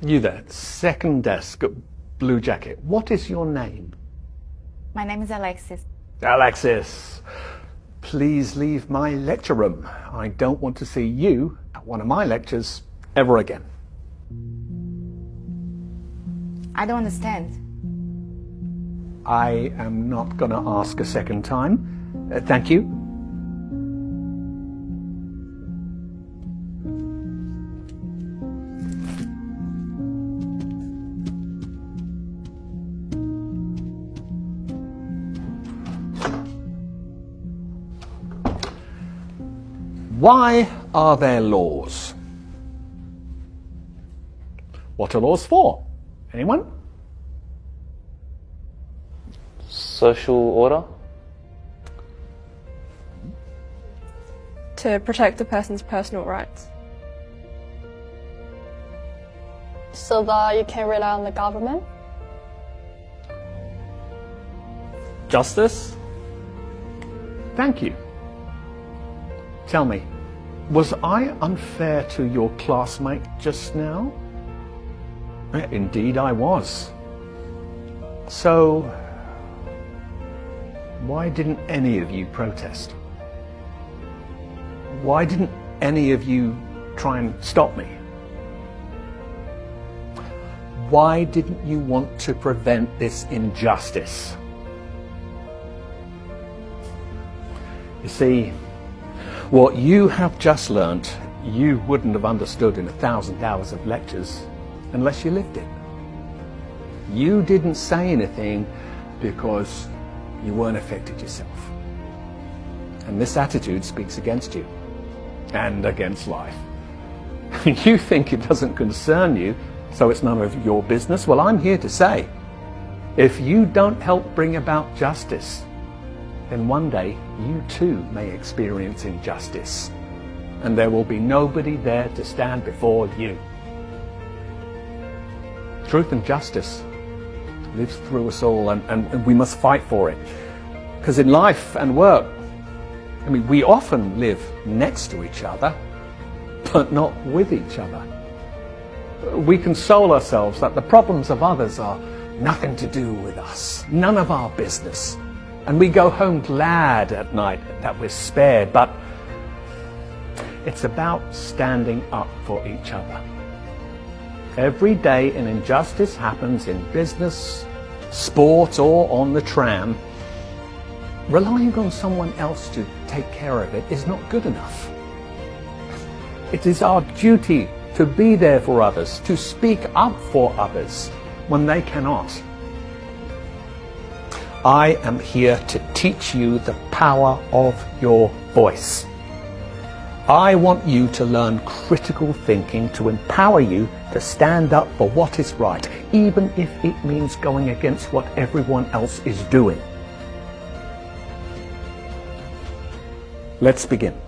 You there, second desk, blue jacket. What is your name? My name is Alexis. Alexis, please leave my lecture room. I don't want to see you at one of my lectures ever again. I don't understand. I am not going to ask a second time. Thank you. Why are there laws? What are laws for? Anyone? Social order? To protect the person's personal rights. So that you can rely on the government? Justice? Thank you. Tell me, was I unfair to your classmate just now? Indeed I was. So, why didn't any of you protest? Why didn't any of you try and stop me? Why didn't you want to prevent this injustice? You see, what you have just learnt, you wouldn't have understood in 1,000 hours of lectures unless you lived it. You didn't say anything because you weren't affected yourself. And this attitude speaks against you and against life. You think it doesn't concern you, so it's none of your business. Well, I'm here to say, if you don't help bring about justice, then one day you too may experience injustice, and there will be nobody there to stand before you. Truth and justice lives through us all, and we must fight for it. Because in life and work, we often live next to each other, but not with each other. We console ourselves that the problems of others are nothing to do with us, none of our business. And we go home glad at night that we're spared, but it's about standing up for each other. Every day an injustice happens in business, sport, or on the tram. Relying on someone else to take care of it is not good enough. It is our duty to be there for others, to speak up for others when they cannot. I am here to teach you the power of your voice. I want you to learn critical thinking to empower you to stand up for what is right, even if it means going against what everyone else is doing. Let's begin.